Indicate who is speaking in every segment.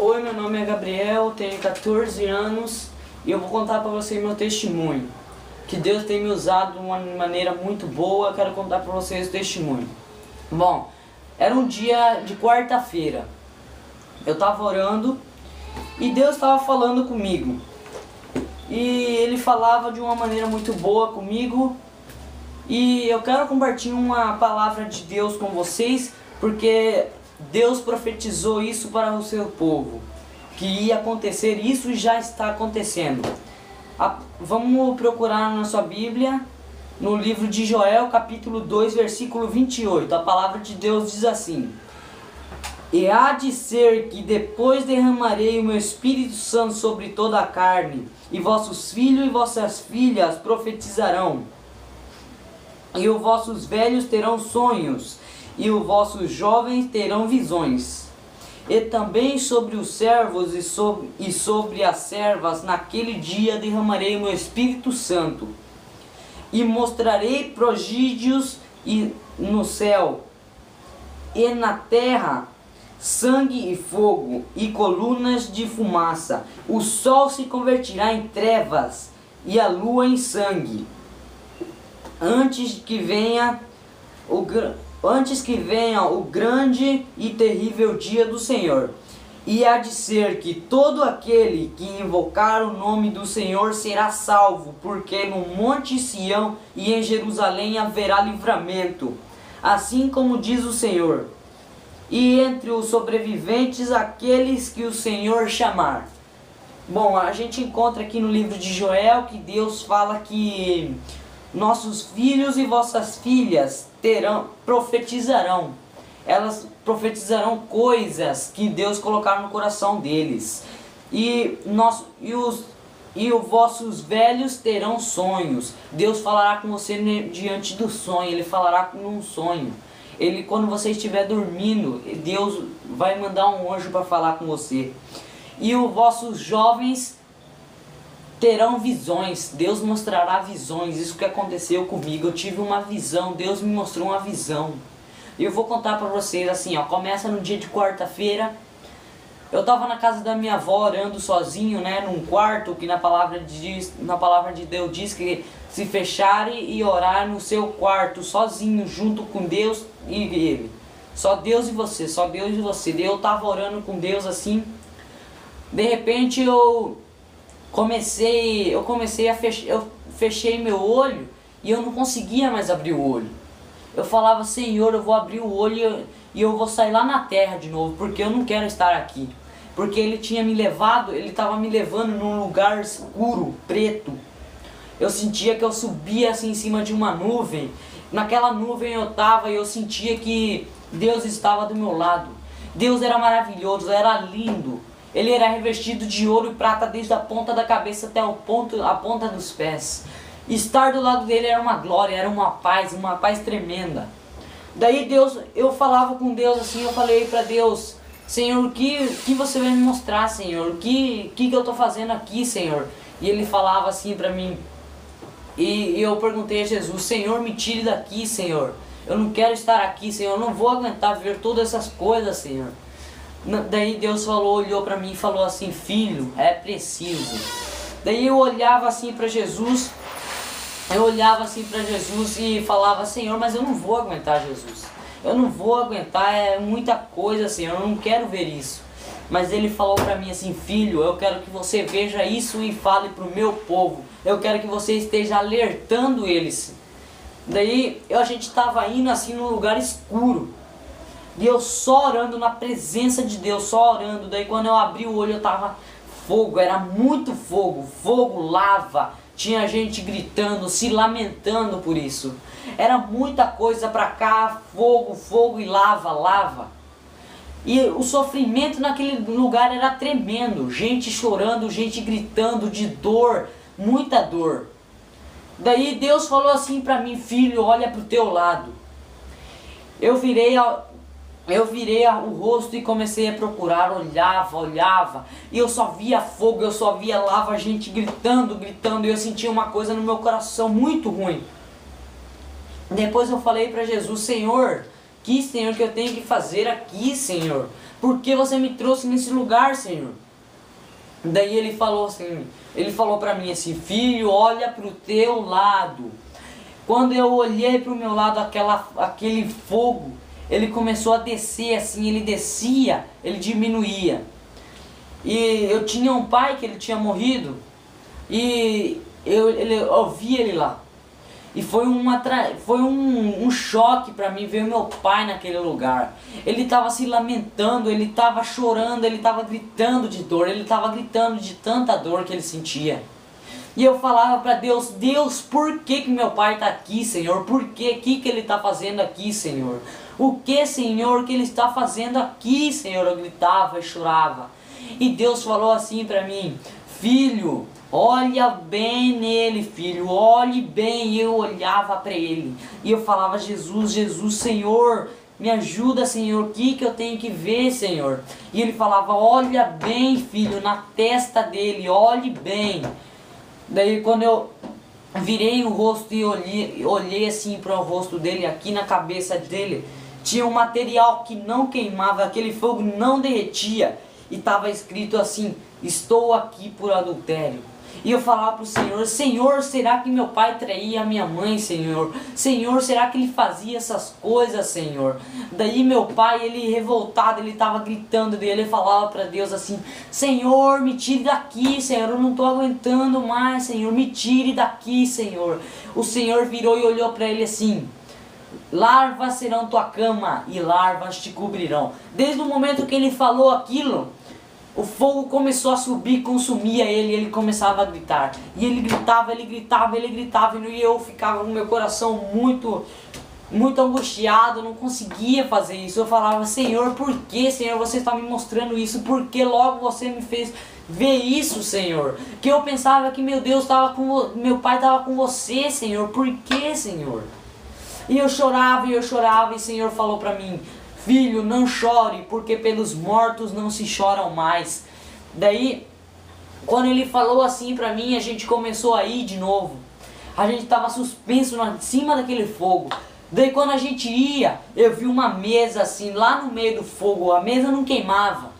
Speaker 1: Oi, meu nome é Gabriel, tenho 14 anos e eu vou contar para você meu testemunho. Que Deus tem me usado de uma maneira muito boa, quero contar para vocês o testemunho. Bom, era um dia de quarta-feira, eu estava orando e Deus estava falando comigo. E Ele falava de uma maneira muito boa comigo. E eu quero compartilhar uma palavra de Deus com vocês, porque Deus profetizou isso para o seu povo, que ia acontecer isso e já está acontecendo. Vamos procurar na sua Bíblia, no livro de Joel, capítulo 2, versículo 28. A palavra de Deus diz assim: E há de ser que depois derramarei o meu Espírito Santo sobre toda a carne, e vossos filhos e vossas filhas profetizarão, e os vossos velhos terão sonhos, e os vossos jovens terão visões. E também sobre os servos e sobre as servas naquele dia derramarei o meu Espírito Santo, e mostrarei prodígios no céu e na terra, sangue e fogo, e colunas de fumaça. O sol se converterá em trevas, e a lua em sangue, antes que venha o grande e terrível dia do Senhor. E há de ser que todo aquele que invocar o nome do Senhor será salvo, porque no monte Sião e em Jerusalém haverá livramento, assim como diz o Senhor. E entre os sobreviventes aqueles que o Senhor chamar. Bom, a gente encontra aqui no livro de Joel que Deus fala que nossos filhos e vossas filhas profetizarão. Elas profetizarão coisas que Deus colocar no coração deles. E os vossos velhos terão sonhos. Deus falará com você diante do sonho. Ele falará num sonho. Quando você estiver dormindo, Deus vai mandar um anjo para falar com você. E os vossos jovens terão visões. Deus mostrará visões. Isso que aconteceu comigo. Eu tive uma visão. Deus me mostrou uma visão. E eu vou contar para vocês assim, ó. Começa no dia de quarta-feira. Eu estava na casa da minha avó orando sozinho, né, num quarto, que na palavra de Deus diz que se fecharem e orar no seu quarto, sozinho, junto com Deus e Ele. Só Deus e você, só Deus e você. Eu estava orando com Deus assim. De repente eu fechei meu olho e eu não conseguia mais abrir o olho. Eu falava: Senhor, eu vou abrir o olho e eu vou sair lá na terra de novo, porque eu não quero estar aqui. Porque Ele estava me levando num lugar escuro, preto. Eu sentia que eu subia assim em cima de uma nuvem. Naquela nuvem eu estava e eu sentia que Deus estava do meu lado. Deus era maravilhoso, era lindo. Ele era revestido de ouro e prata desde a ponta da cabeça até a ponta dos pés. Estar do lado dele era uma glória, era uma paz tremenda. Daí eu falava com Deus assim, eu falei para Deus: Senhor, o que você vai me mostrar, Senhor? O que eu estou fazendo aqui, Senhor? E Ele falava assim para mim. E eu perguntei a Jesus: Senhor, me tire daqui, Senhor. Eu não quero estar aqui, Senhor. Eu não vou aguentar ver todas essas coisas, Senhor. Daí Deus olhou para mim e falou assim: filho, é preciso. Daí eu olhava assim para Jesus. E falava: Senhor, mas eu não vou aguentar, Jesus. Eu não vou aguentar, é muita coisa, Senhor. Eu não quero ver isso. Mas Ele falou para mim assim: filho, eu quero que você veja isso e fale para o meu povo. Eu quero que você esteja alertando eles. Daí a gente estava indo assim num lugar escuro. E eu só orando na presença de Deus, só orando. Daí quando eu abri o olho eu tava fogo, era muito fogo, lava. Tinha gente gritando, se lamentando por isso. Era muita coisa pra cá, fogo e lava. E o sofrimento naquele lugar era tremendo. Gente chorando, gente gritando de dor, muita dor. Daí Deus falou assim pra mim: filho, olha pro teu lado. Eu virei o rosto e comecei a procurar, olhava, e eu só via fogo, eu só via lava, gente gritando, e eu sentia uma coisa no meu coração muito ruim. Depois eu falei para Jesus: Senhor, que, Senhor, que eu tenho que fazer aqui, Senhor? Por que você me trouxe nesse lugar, Senhor? Daí ele falou assim, ele falou para mim assim, filho, olha para o teu lado. Quando eu olhei para o meu lado, aquele fogo, ele começou a descer assim, ele descia, ele diminuía. E eu tinha um pai que ele tinha morrido, e eu vi ele lá. E foi um choque para mim ver meu pai naquele lugar. Ele estava se lamentando, ele estava chorando, ele estava gritando de dor, ele estava gritando de tanta dor que ele sentia. E eu falava para Deus, Deus, por que meu pai está aqui, Senhor? Por que que ele está fazendo aqui, Senhor? O que, Senhor, que ele está fazendo aqui, Senhor? Eu gritava e chorava. E Deus falou assim para mim, filho, olha bem nele, filho, olhe bem. E eu olhava para ele e eu falava, Jesus, Jesus, Senhor, me ajuda, Senhor, o que eu tenho que ver, Senhor? E ele falava, olha bem, filho, na testa dele, olhe bem. Daí quando eu virei o rosto e olhei assim para o rosto dele, aqui na cabeça dele, tinha um material que não queimava, aquele fogo não derretia. E estava escrito assim, estou aqui por adultério. E eu falava para o Senhor, Senhor, será que meu pai traía a minha mãe, Senhor? Senhor, será que ele fazia essas coisas, Senhor? Daí meu pai, ele revoltado, ele estava gritando dele, ele falava para Deus assim, Senhor, me tire daqui, Senhor, eu não estou aguentando mais, Senhor, me tire daqui, Senhor. O Senhor virou e olhou para ele assim, larvas serão tua cama e larvas te cobrirão. Desde o momento que ele falou aquilo, o fogo começou a subir, consumia ele, ele começava a gritar. E ele gritava, ele gritava, ele gritava. E eu ficava com meu coração muito angustiado, não conseguia fazer isso. Eu falava, Senhor, por que, Senhor, você está me mostrando isso? Por que logo você me fez ver isso, Senhor? Que eu pensava que meu Deus estava meu pai estava com você, Senhor. Por que, Senhor? E eu chorava, e o Senhor falou para mim, filho, não chore, porque pelos mortos não se choram mais. Daí, quando ele falou assim pra mim, a gente começou a ir de novo. A gente estava suspenso em cima daquele fogo. Daí quando a gente ia, eu vi uma mesa assim, lá no meio do fogo. A mesa não queimava.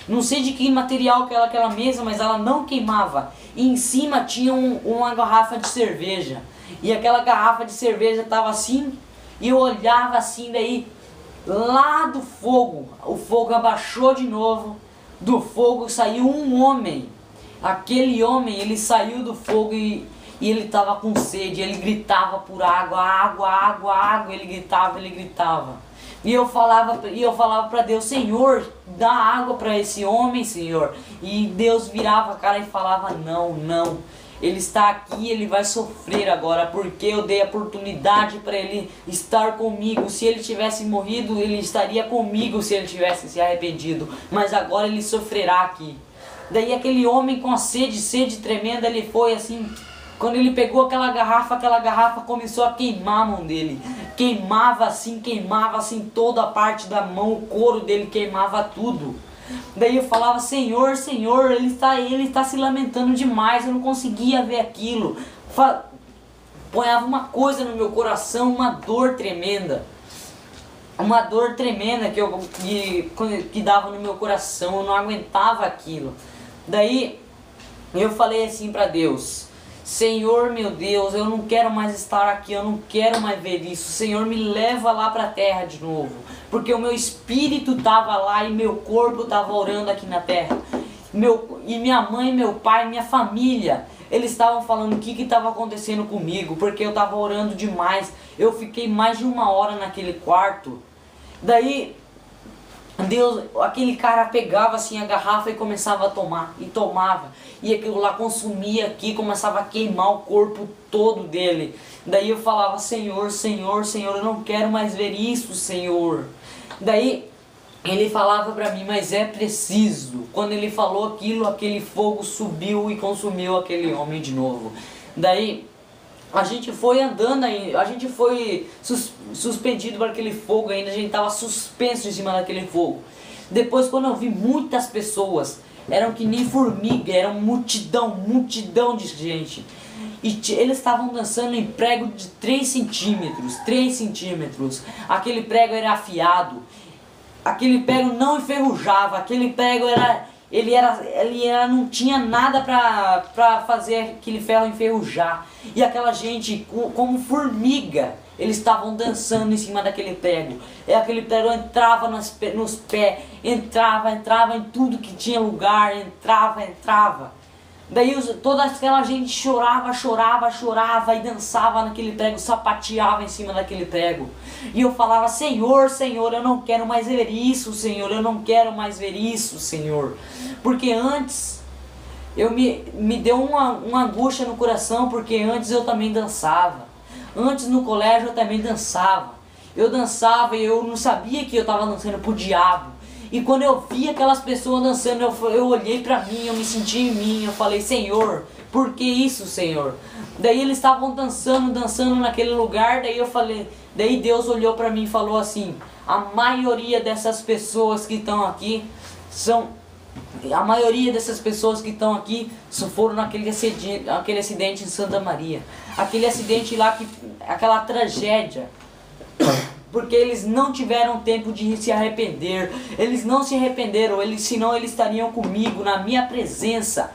Speaker 1: Não sei de que material que era aquela mesa, mas ela não queimava. E em cima tinha uma garrafa de cerveja. E aquela garrafa de cerveja estava assim, e eu olhava assim, daí lá do fogo, o fogo abaixou de novo, do fogo saiu um homem. Aquele homem, ele saiu do fogo e ele estava com sede, ele gritava por água, água, água, água, ele gritava. E eu falava para Deus, Senhor, dá água para esse homem, Senhor. E Deus virava a cara e falava, não, não. Ele está aqui, ele vai sofrer agora, porque eu dei a oportunidade para ele estar comigo. Se ele tivesse morrido, ele estaria comigo se ele tivesse se arrependido. Mas agora ele sofrerá aqui. Daí aquele homem com a sede tremenda, ele foi assim, quando ele pegou aquela garrafa começou a queimar a mão dele. Queimava assim toda a parte da mão, o couro dele queimava tudo. Daí eu falava, Senhor, Senhor, ele está se lamentando demais, eu não conseguia ver aquilo. Ponhava uma coisa no meu coração, uma dor tremenda. Uma dor tremenda que dava no meu coração, eu não aguentava aquilo. Daí eu falei assim para Deus, Senhor, meu Deus, eu não quero mais estar aqui, eu não quero mais ver isso. Senhor, me leva lá para a terra de novo. Porque o meu espírito estava lá e meu corpo estava orando aqui na terra. E minha mãe, meu pai, minha família, eles estavam falando o que estava acontecendo comigo. Porque eu estava orando demais. Eu fiquei mais de 1 hora naquele quarto. Daí, Deus, aquele cara pegava assim a garrafa e começava a tomar. E tomava. E aquilo lá consumia aqui, começava a queimar o corpo todo dele. Daí eu falava, Senhor, Senhor, Senhor, eu não quero mais ver isso, Senhor. Daí ele falava para mim, mas é preciso. Quando ele falou aquilo, aquele fogo subiu e consumiu aquele homem de novo. Daí a gente foi andando, a gente foi suspendido por aquele fogo ainda, a gente estava suspenso em cima daquele fogo. Depois, quando eu vi muitas pessoas, eram que nem formiga, era multidão de gente. E eles estavam dançando em prego de 3 centímetros, 3 centímetros. Aquele prego era afiado. Aquele prego não enferrujava. Aquele prego não tinha nada para fazer aquele ferro enferrujar. E aquela gente, como formiga, eles estavam dançando em cima daquele prego. E aquele prego entrava nos pés, entrava em tudo que tinha lugar, entrava. Daí toda aquela gente chorava e dançava naquele prego, sapateava em cima daquele prego. E eu falava: Senhor, Senhor, eu não quero mais ver isso, Senhor, eu não quero mais ver isso, Senhor. Porque antes, me deu uma angústia no coração, porque antes eu também dançava. Antes no colégio eu também dançava. Eu dançava e eu não sabia que eu estava dançando pro diabo. E quando eu vi aquelas pessoas dançando, eu olhei pra mim, eu me senti em mim, eu falei: Senhor, por que isso, Senhor? Daí eles estavam dançando naquele lugar, daí Deus olhou pra mim e falou assim: a maioria dessas pessoas que estão aqui foram naquele acidente em Santa Maria. Aquele acidente lá, aquela tragédia. Porque eles não tiveram tempo de se arrepender. Eles não se arrependeram, senão eles estariam comigo, na minha presença.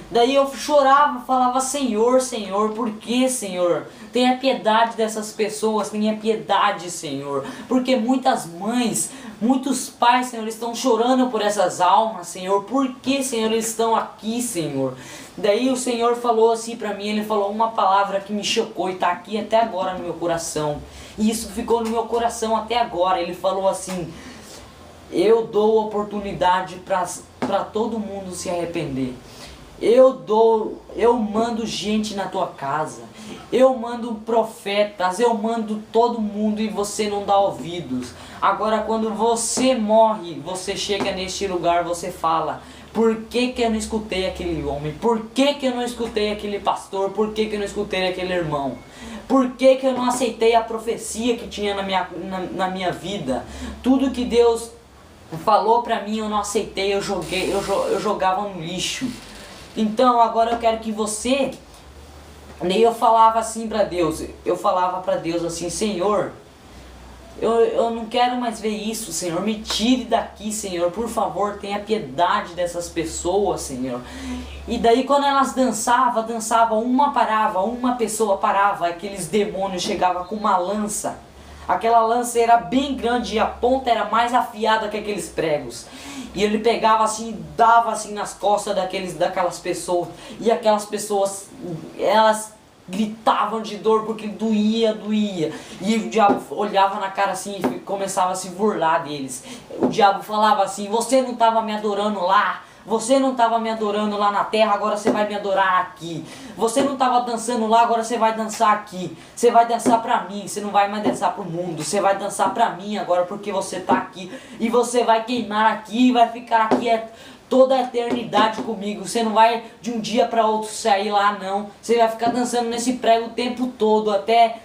Speaker 1: Daí eu chorava, falava: Senhor, Senhor, por que, Senhor? Tenha piedade dessas pessoas, tenha piedade, Senhor. Porque muitas mães, muitos pais, Senhor, estão chorando por essas almas, Senhor. Por que, Senhor, eles estão aqui, Senhor? Daí o Senhor falou assim pra mim, Ele falou uma palavra que me chocou e está aqui até agora no meu coração. E isso ficou no meu coração até agora. Ele falou assim: eu dou oportunidade para todo mundo se arrepender. Eu mando gente na tua casa. Eu mando profetas, eu mando todo mundo e você não dá ouvidos. Agora quando você morre, você chega neste lugar, você fala: por que eu não escutei aquele homem? Por que eu não escutei aquele pastor? Por que eu não escutei aquele irmão? Por que eu não aceitei a profecia que tinha na minha vida? Tudo que Deus falou pra mim eu não aceitei, eu jogava no lixo. Então agora eu quero que você... Daí eu falava assim pra Deus, assim: Senhor, eu não quero mais ver isso, Senhor, me tire daqui, Senhor, por favor, tenha piedade dessas pessoas, Senhor. E daí quando elas dançavam, uma pessoa parava, aqueles demônios chegavam com uma lança. Aquela lança era bem grande e a ponta era mais afiada que aqueles pregos. E ele pegava assim e dava assim nas costas daquelas pessoas. E aquelas pessoas, elas gritavam de dor porque doía. E o diabo olhava na cara assim e começava a se burlar deles. O diabo falava assim: você não estava me adorando lá? Você não estava me adorando lá na terra, agora você vai me adorar aqui. Você não estava dançando lá, agora você vai dançar aqui. Você vai dançar pra mim, você não vai mais dançar pro mundo. Você vai dançar pra mim agora porque você tá aqui. E você vai queimar aqui e vai ficar aqui toda a eternidade comigo. Você não vai de um dia para outro sair lá, não. Você vai ficar dançando nesse prego o tempo todo, até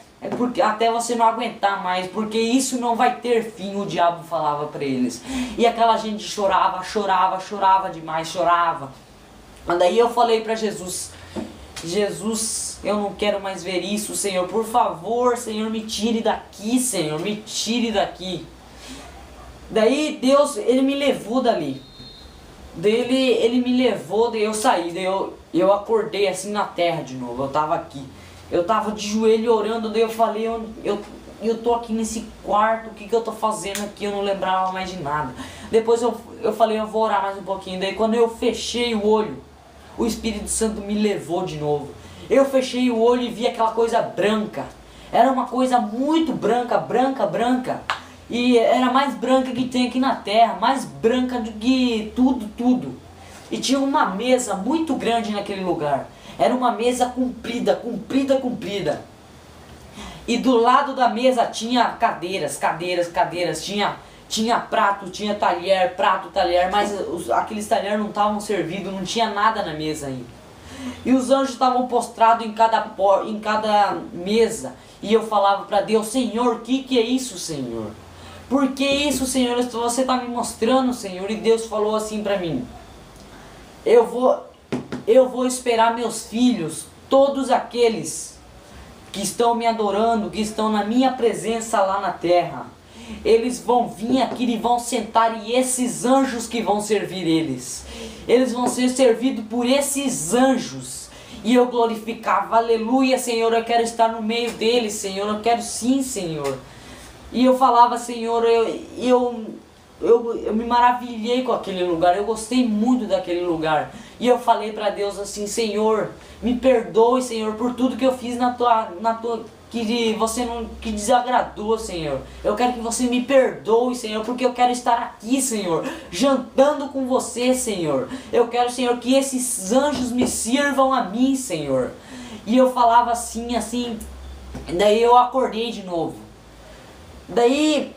Speaker 1: você não aguentar mais, porque isso não vai ter fim, o diabo falava para eles. E aquela gente chorava demais, chorava. Daí eu falei para Jesus: Jesus, eu não quero mais ver isso, Senhor, por favor, Senhor, me tire daqui, Senhor, me tire daqui. Daí Deus, Ele me levou dali. Ele me levou, daí eu saí, daí eu acordei assim na terra de novo, eu tava aqui. Eu tava de joelho orando, daí eu falei: eu tô aqui nesse quarto, o que eu tô fazendo aqui? Eu não lembrava mais de nada. Depois eu falei: eu vou orar mais um pouquinho. Daí quando eu fechei o olho, o Espírito Santo me levou de novo. Eu fechei o olho e vi aquela coisa branca. Era uma coisa muito branca. E era mais branca que tem aqui na terra, mais branca do que tudo. E tinha uma mesa muito grande naquele lugar. Era uma mesa comprida. E do lado da mesa tinha cadeiras. Tinha prato, tinha talher, mas aqueles talheres não estavam servidos, não tinha nada na mesa ainda. E os anjos estavam postrados em cada mesa. E eu falava para Deus: Senhor, o que é isso, Senhor? Por que isso, Senhor? Você está me mostrando, Senhor. E Deus falou assim para mim: eu vou esperar meus filhos todos aqueles que estão me adorando, que estão na minha presença lá na terra, eles vão vir aqui e vão sentar, e esses anjos que vão servir eles vão ser servidos por esses anjos. E eu glorificava, aleluia, Senhor, eu quero estar no meio deles, Senhor, eu quero sim, Senhor. E eu falava, Senhor, eu me maravilhei com aquele lugar, eu gostei muito daquele lugar. E eu falei para Deus assim, Senhor, me perdoe, Senhor, por tudo que eu fiz que desagradou, Senhor. Eu quero que você me perdoe, Senhor, porque eu quero estar aqui, Senhor, jantando com você, Senhor. Eu quero, Senhor, que esses anjos me sirvam a mim, Senhor. E eu falava assim, daí eu acordei de novo. Daí,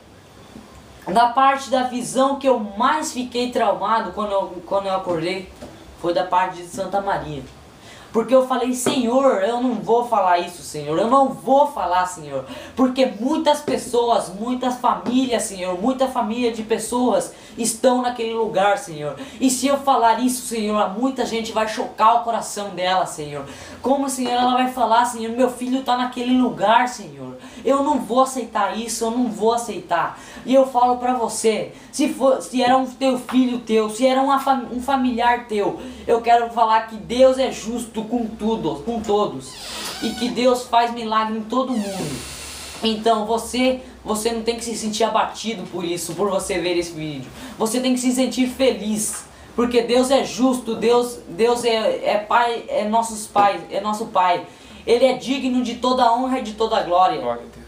Speaker 1: da parte da visão que eu mais fiquei traumado quando eu acordei, foi da parte de Santa Maria. Porque eu falei, Senhor, eu não vou falar isso, Senhor. Eu não vou falar, Senhor. Porque muitas pessoas, muitas famílias, Senhor, muita família de pessoas estão naquele lugar, Senhor. E se eu falar isso, Senhor, muita gente vai chocar o coração dela, Senhor. Como, Senhor, ela vai falar, Senhor, meu filho está naquele lugar, Senhor. Eu não vou aceitar isso, eu não vou aceitar. E eu falo para você, se era um teu filho teu, se era um familiar teu, eu quero falar que Deus é justo com todos, e que Deus faz milagre em todo mundo. Então você não tem que se sentir abatido por isso, por você ver esse vídeo. Você tem que se sentir feliz, porque Deus é justo, Deus é Pai, é nosso Pai. Ele é digno de toda honra e de toda glória.
Speaker 2: Glória a Deus.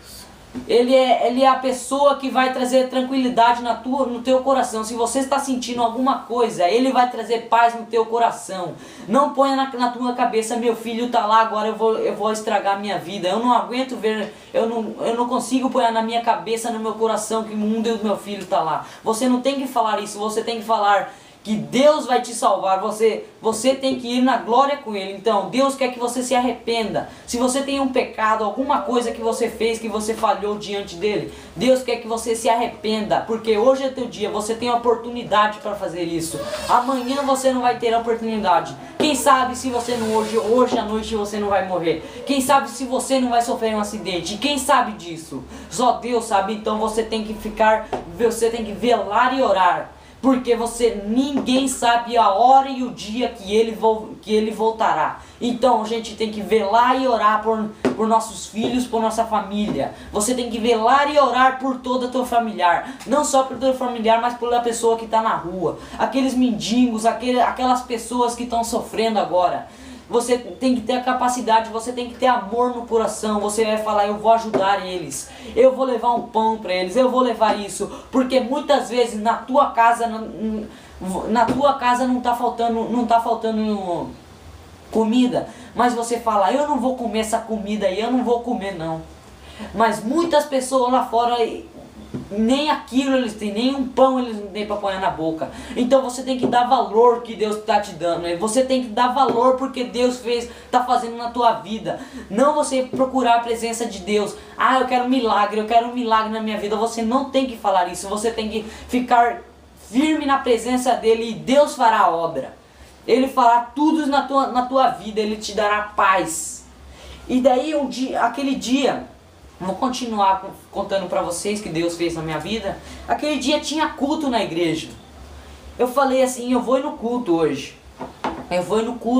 Speaker 1: Ele é a pessoa que vai trazer tranquilidade no teu coração. Se você está sentindo alguma coisa, Ele vai trazer paz no teu coração. Não ponha na tua cabeça, meu filho está lá, agora eu vou estragar a minha vida. Eu não aguento ver, eu não consigo pôr na minha cabeça, no meu coração, que o mundo do meu filho está lá. Você não tem que falar isso, você tem que falar que Deus vai te salvar, você tem que ir na glória com Ele. Então Deus quer que você se arrependa. Se você tem um pecado, alguma coisa que você fez, que você falhou diante dele, Deus quer que você se arrependa, porque hoje é teu dia, você tem a oportunidade para fazer isso. Amanhã você não vai ter a oportunidade. Quem sabe se você não hoje à noite você não vai morrer. Quem sabe se você não vai sofrer um acidente. Quem sabe disso? Só Deus sabe. Então você tem que velar e orar. Porque ninguém sabe a hora e o dia que ele voltará. Então a gente tem que velar e orar por nossos filhos, por nossa família. Você tem que velar e orar por todo o teu familiar. Não só por teu familiar, mas pela pessoa que está na rua. Aqueles mendigos, aquelas pessoas que estão sofrendo agora. Você tem que ter a capacidade, você tem que ter amor no coração. Você vai falar, eu vou ajudar eles, eu vou levar um pão para eles, eu vou levar isso. Porque muitas vezes na tua casa não está faltando comida, mas você fala, eu não vou comer essa comida aí, eu não vou comer não. Mas muitas pessoas lá fora, nem aquilo eles têm, nem um pão eles não têm para pôr na boca. Então você tem que dar valor que Deus está te dando. Você tem que dar valor porque Deus está fazendo na tua vida. Não você procurar a presença de Deus. Ah, eu quero um milagre na minha vida. Você não tem que falar isso. Você tem que ficar firme na presença dele e Deus fará a obra. Ele fará tudo na tua vida. Ele te dará paz. E daí aquele dia, vou continuar contando para vocês que Deus fez na minha vida. Aquele dia tinha culto na igreja. Eu falei assim, eu vou ir no culto hoje.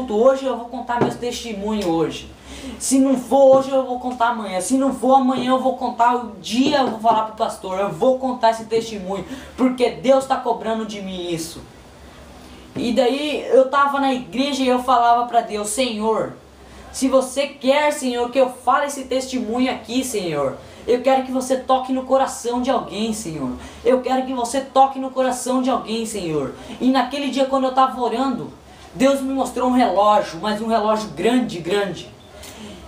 Speaker 1: Hoje eu vou contar meus testemunhos hoje. Se não for hoje eu vou contar amanhã. Se não for amanhã eu vou contar o dia, eu vou falar pro pastor. Eu vou contar esse testemunho, porque Deus está cobrando de mim isso. E daí eu tava na igreja e eu falava para Deus, Senhor, se você quer, Senhor, que eu fale esse testemunho aqui, Senhor, eu quero que você toque no coração de alguém, Senhor. Eu quero que você toque no coração de alguém, Senhor. E naquele dia, quando eu estava orando, Deus me mostrou um relógio, mas um relógio grande, grande.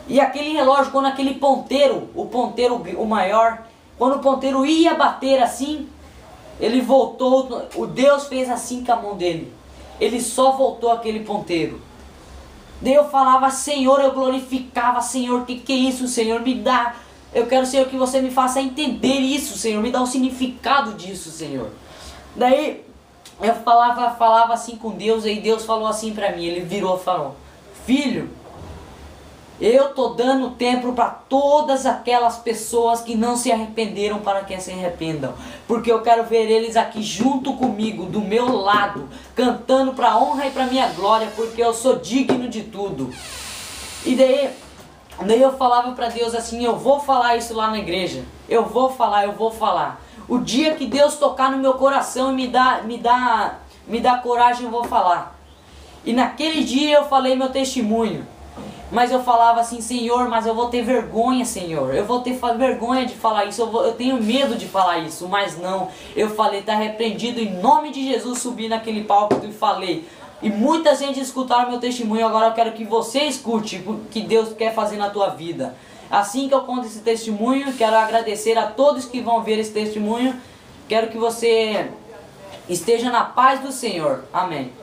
Speaker 1: E aquele relógio, quando aquele ponteiro, o maior, quando o ponteiro ia bater assim, ele voltou, o Deus fez assim com a mão dele. Ele só voltou aquele ponteiro. Daí eu falava, Senhor, eu glorificava, Senhor, que é isso, Senhor, me dá. Eu quero, Senhor, que você me faça entender isso, Senhor, me dá o significado disso, Senhor. Daí eu falava assim com Deus, e Deus falou assim pra mim, ele virou e falou, filho, Eu tô dando tempo para todas aquelas pessoas que não se arrependeram, para que se arrependam. Porque eu quero ver eles aqui junto comigo, do meu lado, cantando para honra e para minha glória, porque eu sou digno de tudo. E daí eu falava para Deus assim, eu vou falar isso lá na igreja. Eu vou falar. O dia que Deus tocar no meu coração e me dá coragem, eu vou falar. E naquele dia eu falei meu testemunho. Mas eu falava assim, Senhor, mas eu vou ter vergonha, Senhor. Eu vou ter vergonha de falar isso. Eu tenho medo de falar isso. Mas não, eu falei, tá repreendido em nome de Jesus. Subi naquele palco e falei. E muita gente escutaram meu testemunho. Agora eu quero que você escute o que Deus quer fazer na tua vida. Assim que eu conto esse testemunho, quero agradecer a todos que vão ver esse testemunho. Quero que você esteja na paz do Senhor. Amém.